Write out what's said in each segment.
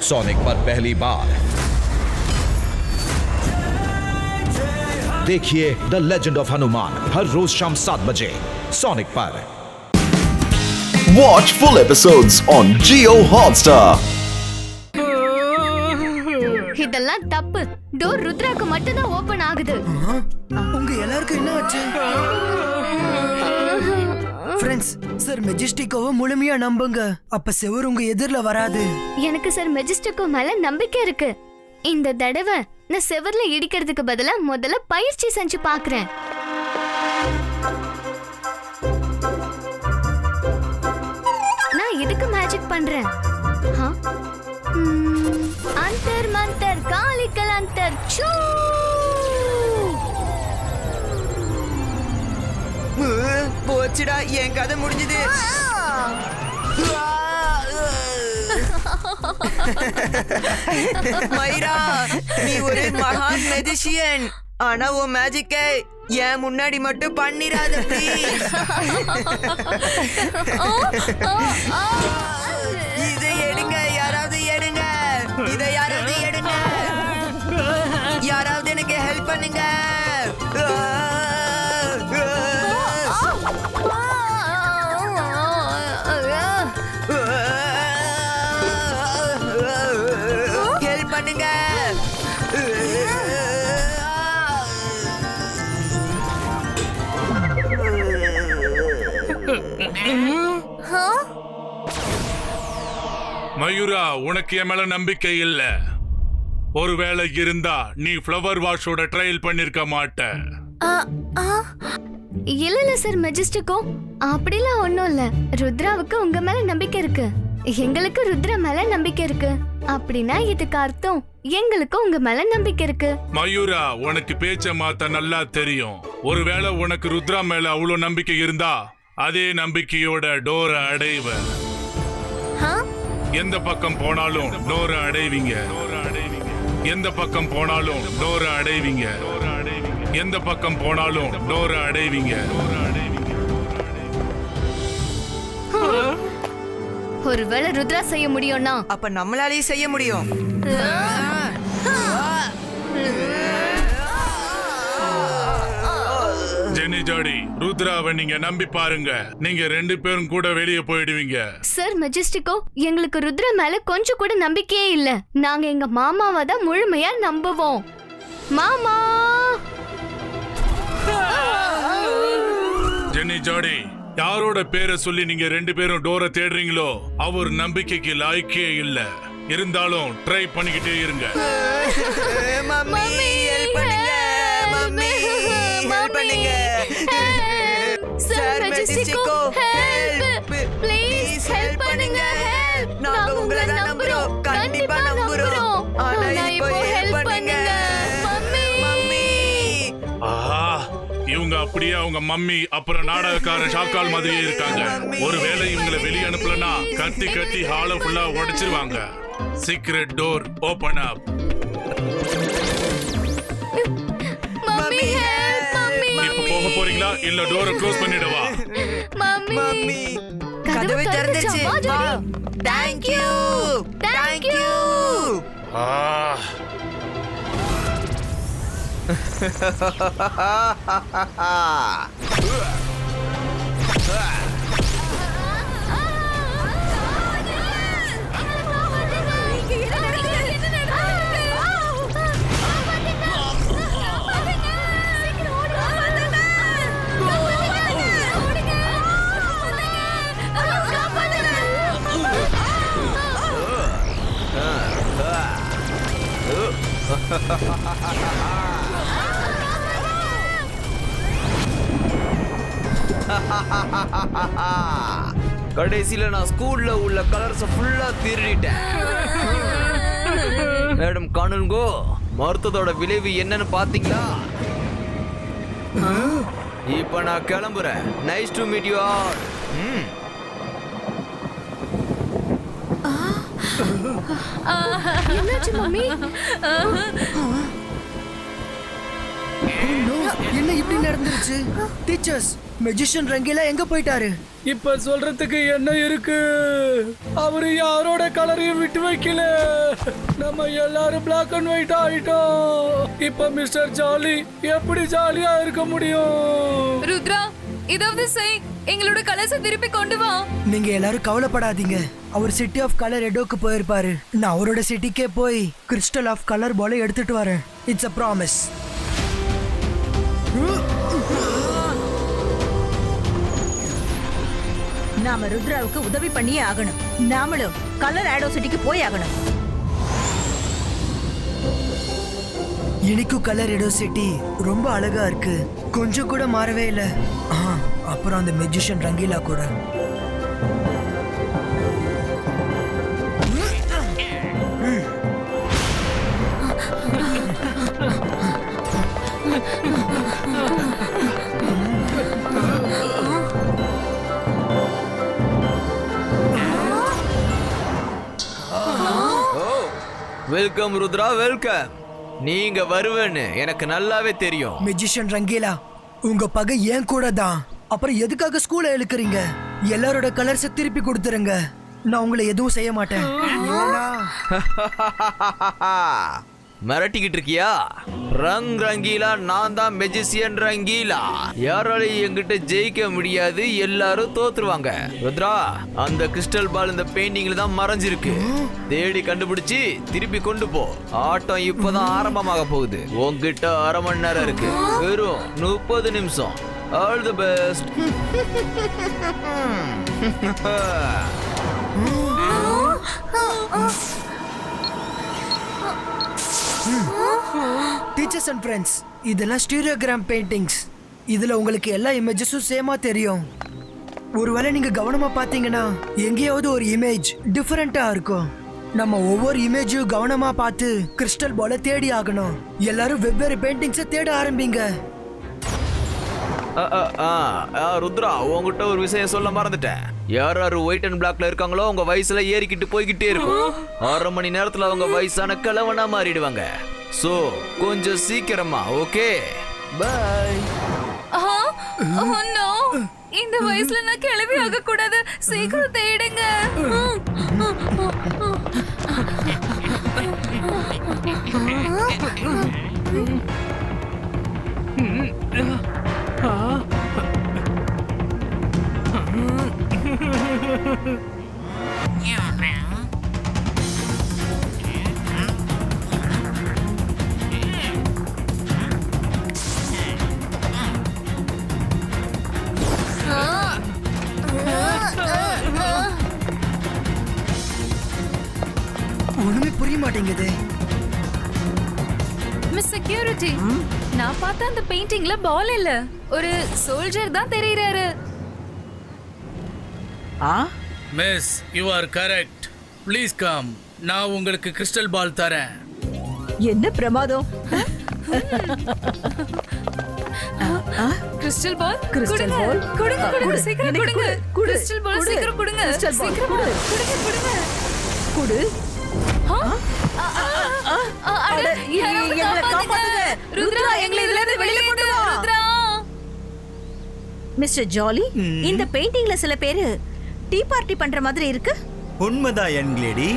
Sonic पर पहली बार देखिए द लेजेंड ऑफ हनुमान हर रोज शाम 7 बजे सोनिक पर। Watch full episodes on Jio Hotstar. இதெல்லாம் தப்பு. டோர் ருத்ராக்கு மட்டும் தான் ஓபன் ஆகுது. உங்க எல்லாருக்கும் என்ன ஆச்சு? ஃப்ரெண்ட்ஸ், சார் மெஜஸ்டிக்கோவை முழுமையா நம்புங்க. அப்ப செவர் உங்க எதிர்ல வராது. எனக்கு சார் மெஜஸ்டிக்கோ மேல நம்பிக்கை இருக்கு. இந்த தடவை நான் செவர்ல இடிக்கிறதுக்கு பதிலா முதல்ல பயிற்சி செஞ்சு பாக்குறேன். நான் இதுக்கு மேஜிக் பண்றேன். अंतर मंतर कालिकल अंतर चू போச்சுடா, என் கதை முடிஞ்சது. மைரா, நீ ஒரு மகான் மெஜிஷியன். ஆனா உன் மேஜிக்கை என் முன்னாடி மட்டும் பண்ணிராத ப்ளீஸ். இதை எடுங்க, யாராவது எடுங்க. இதை யாராவது எடுங்க. யாராவது எனக்கு ஹெல்ப் பண்ணுங்க. ஹெல்ப் பண்ணுங்க. மயூரா, உனக்கு என் மேல நம்பிக்கை இல்ல. ஒருவேளை இருந்தா நீ ஃப்ளவர் வாஷோட ட்ரையல் பண்ணிருக்க மாட்ட. இல்ல சார் மெஜஸ்டிக்கோ, அப்படிலாம் ஒண்ணும் இல்ல. ருத்ராவுக்கு உங்க மேல நம்பிக்கை இருக்கு, எங்களுக்கு ருத்ரா மேல நம்பிக்கை இருக்கு. அப்படின்னா இதுக்கு அர்த்தம் எங்களுக்கு உங்க மேல நம்பிக்கை இருக்கு. மயூரா, உனக்கு பேச்ச மாத்த நல்லா தெரியும். ஒருவேளை உனக்கு ருத்ரா மேல அவ்வளவு நம்பிக்கை இருந்தா அதே நம்பிக்கையோட டோரை அடைவ. எந்த பக்கம் போனாலும் டோரை அடைவீங்க. எந்த பக்கம் போனாலும் டோரை அடைவீங்க. எந்த பக்கம் போனாலும் டோரை அடைவீங்க. ஒருவேளை ருத்ரா செய்ய முடியும்னா அப்ப நம்மளாலேயும் செய்ய முடியும். ஜெனி ஜோடி, ருத்ராவை நீங்க நம்பி பாருங்க. நீங்க 2 பேரும் கூட வெளியே போயிடுவீங்க. சார் மெஜஸ்டிக்கோ, எங்களுக்கு ருத்ரா மேல கொஞ்சம் கூட நம்பிக்கையே இல்ல. நாங்க எங்க மாமாவை தான் முழுமையா நம்புவோம். மாமா! ஜெனி ஜோடி, யாரோட பேரை சொல்லி நீங்க 2 பேரும் டோரை தேடுறீங்களோ அவர் நம்பிக்கைக்கு லாய்க்கே இல்ல. இருந்தாலும் ட்ரை பண்ணிக்கிட்டே இருங்க. மம்மி, ஹெல்ப் பண்ணுங்க. மம்மி, ஹெல்ப் பண்ணுங்க. சார் மெஜஸ்டிக்கோ, ஹெல்ப்! ப்ளீஸ் ஹெல்ப் பண்ணுங்க. நாங்க உங்களை தான் நம்புறோம். கண்டிப்பா நம்புறோம். ஆனா இப்போ ஹெல்ப் பண்ணுங்க. மம்மி. ஆஹா, இவங்க அப்படியே அவங்க மம்மி அப்புறம் நாடகக்கார ஷாக்கால் மாதிரியே இருக்காங்க. ஒருவேளை இவங்களை வெளியே அனுப்பலனா கத்தி கத்தி ஹால ஃபுல்லா உடைச்சிருவாங்க. Secret door open up. Mummy help! Mummy! இப்ப போக போறீங்களா இல்ல டோரை க்ளோஸ் பண்ணிடவா? மம்மி, கதவு திறந்துச்சு. Thank you. Thank you. ஆ, கடைசியில நான் ஸ்கூல்ல உள்ள கலர்ஸ் ஃபுல்லா திருடிட்டேன். மேடம் காணுங்கோ, மருத்துவத்தோட விளைவு என்னன்னு பாத்தீங்களா? இப்ப நான் கிளம்புறேன். Nice to meet you all. என்னாச்சு மம்மி? என்ன இப்படி நடந்துருச்சு? டீச்சர்ஸ், மெஜிஷியன் ரங்கீலா எங்க போயிட்டாரு? இப்ப சொல்றதுக்கு என்ன இருக்கு? அவரு யாரோட கலரையும் விட்டு வைக்கல. நம்ம எல்லாரும் பிளாக் அண்ட் ஒயிட் ஆயிட்டோம். இப்ப மிஸ்டர் ஜாலி எப்படி ஜாலியா இருக்க முடியும்? ருத்ரா, ஏதாவது செய், எங்களோட கலர்ஸை திருப்பி கொண்டு வா. நீங்க எல்லாரும் கவலைப்படாதீங்க. அவர் சிட்டி ஆஃப் கலர் எடோக்கு போயிருப்பாரு. நான் அவரோட சிட்டிக்கே போய் கிறிஸ்டல் ஆஃப் கலர் பாலை எடுத்துட்டு வரேன். It's a promise. நாம ருத்ராவுக்கு உதவி பண்ணியே ஆகணும். நாமளும் கலர் ஆடோசிட்டிக்கு போய் ஆகணும். எனக்கு கலர் எடோ சிட்டி ரொம்ப அழகா இருக்கு. கொஞ்சம் கூட மாறவே இல்லை. அப்புறம் அந்த மெஜிஷியன் ரங்கீலா கூட. Welcome Rudra, welcome. நீங்க வருவேன்னு எனக்கு நல்லாவே தெரியும். மெஜிஷியன் ரங்கீலா, உங்க பகை ஏன் கூட தான். அப்புறம் எதுக்காக ஸ்கூலை இழுக்கிறீங்க? எல்லாரோட கலர்ஸை திருப்பி கொடுத்துருங்க. நான் உங்களை எதுவும் செய்ய மாட்டேன். மிரட்டிக்கிட்டு இருக்கியா? ரங்கீலா, நான் தான் மெஜிசியன் ரங்கீலா. யாராலையும் என்கிட்ட ஜெயிக்க முடியாது. எல்லாரும் தோத்துருவாங்க. ருத்ரா, அந்த கிறிஸ்டல் பால் இந்த பெயிண்டிங்ல தான் மறைஞ்சிருக்கு. தேடி கண்டுபிடிச்சு திருப்பி கொண்டு போ. ஆட்டம் இப்பதான் ஆரம்பமாக போகுது. உன்கிட்ட அரை மணி நேரம் இருக்கு. வெறும் 30 நிமிஷம். All the best. Teachers and friends, இதெல்லாம் ஸ்டீரியோகிராம் பெயிண்டிங்ஸ். இதுல உங்களுக்கு எல்லா இமேஜஸும் சேமா தெரியும். ஒருவேளை நீங்க கவனமா பாத்தீங்கன்னா எங்கேயாவது ஒரு இமேஜ் டிஃபரெண்டா இருக்கும். நம்ம ஒவ்வொரு இமேஜையும் கவனமா பார்த்து கிறிஸ்டல் பால தேடி ஆகணும். எல்லாரும் வெவ்வேறு பெயிண்டிங்ஸை தேட ஆரம்பிங்க. ருத்ரா, உங்ககிட்ட ஒரு விஷயம் சொல்ல மறந்துட்டேன். யார் யாரு ஒயிட் அண்ட் பிளாக்ல இருக்காங்களோ உங்க வயசுல ஏறிக்கிட்டு போய்கிட்டே இருக்கும். 1/2 மணி நேரத்துல அவங்க வயசான கிழவனா மாறிடுவாங்க. சோ கொஞ்சம் சீக்கிரமா. Okay, bye. இந்த வயசுல நான் கிளவி ஆக கூடாது. சீக்கிரம் தேடுங்க. ஒண்ணுமே புரிய மாட்டேங்குது. மிஸ் செக்யூரிட்டி, நான் பார்த்த அந்த பெயிண்டிங்ல பால் இல்ல, ஒரு சோல்ஜர் தான் தெரியுறாரு. Miss, you are correct. Please come. நான் உங்களுக்கு கிறிஸ்டல் பால் தரேன். என்ன பிரமாதம். கிறிஸ்டல் பால், கிறிஸ்டல் பால் கொடுங்க, கொடுங்க, சீக்கிரம் கொடுங்க. கிறிஸ்டல் பால் சீக்கிரம் கொடுங்க. சீக்கிரம் கொடுங்க, கொடுங்க. குடு. ருத்ரா, எங்களை இதுல இருந்து வெளியில கொண்டு வா. ருத்ரா. மிஸ்டர் ஜாலி, இந்த பெயிண்டிங்ல சில பேரு டீ பார்ட்டி பண்ற மாதிரி இருக்கு. உண்மைதான் யங் லேடி.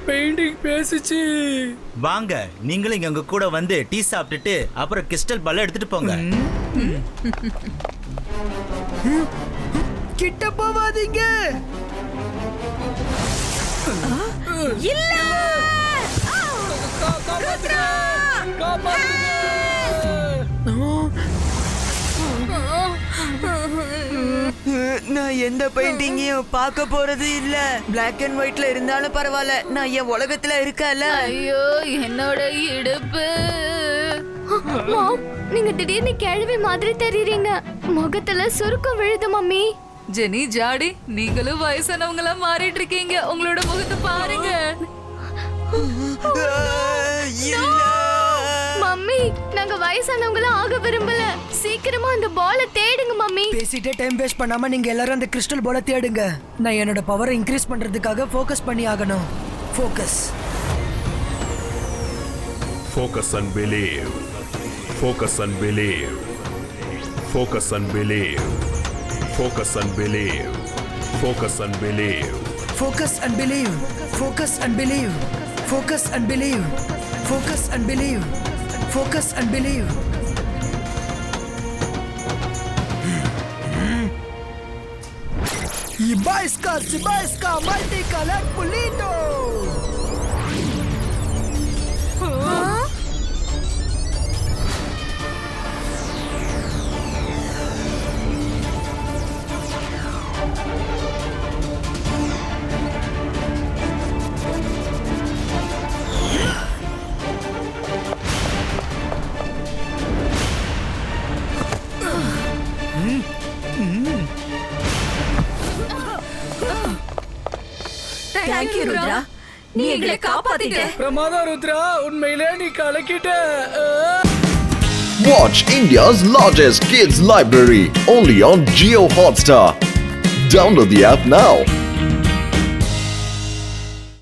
பெயிண்டிங் பேசிச்சு. வாங்க, நீங்களும் இங்க உங்க கூட வந்து டீ சாப்பிட்டுட்டு அப்புறம் கிறிஸ்டல் பால் எடுத்துட்டு போங்க. கிட்ட போவாதீங்க. இல்ல. ருத்ரா, நான் எந்த பெயிண்டிங்கையும் பார்க்க போறது இல்ல. பிளாக் அண்ட் ஒயிட்ல இருந்தாலும் பரவாயில்ல, நான் என் உலகத்துல இருக்கல. ஐயோ, என்னோட இடுப்பு. மாம், நீங்க திடீர்னு கேள்வி மாதிரி தெரியுறீங்க. முகத்துல சுருக்கம் விழுது மம்மி. ஜெனி, ஜாடி, நீங்களும் வயசானவங்களா மாறிட்டு இருக்கீங்க. உங்களோட முகத்தை பாருங்க. மம்மி, நாங்க வயசானவங்களா ஆக விரும்பல. சீக்கிரமா அந்த பாலை தேடுங்க மம்மி. பேசிட்டே டைம் வேஸ்ட் பண்ணாம நீங்க எல்லாரும் அந்த கிறிஸ்டல் பாலை தேடுங்க. நான் என்னோட பவரை இன்க்ரீஸ் பண்றதுக்காக ஃபோக்கஸ் பண்ணி ஆகணும். Focus. Focus and believe. Focus and believe. Focus and believe. Focus and believe. Focus and believe. Focus and believe. Focus and believe. Focus and believe. Focus and believe. Focus and believe. Ibaiska, multicolor pulito. Thank you, Rudra. நீ எங்களை காப்பாத்திட்ட. பிரமாதம் ருத்ரா, உண்மையிலே நீ கலக்கிட்ட. Watch India's largest kids library only on Jio Hotstar. Download the app now.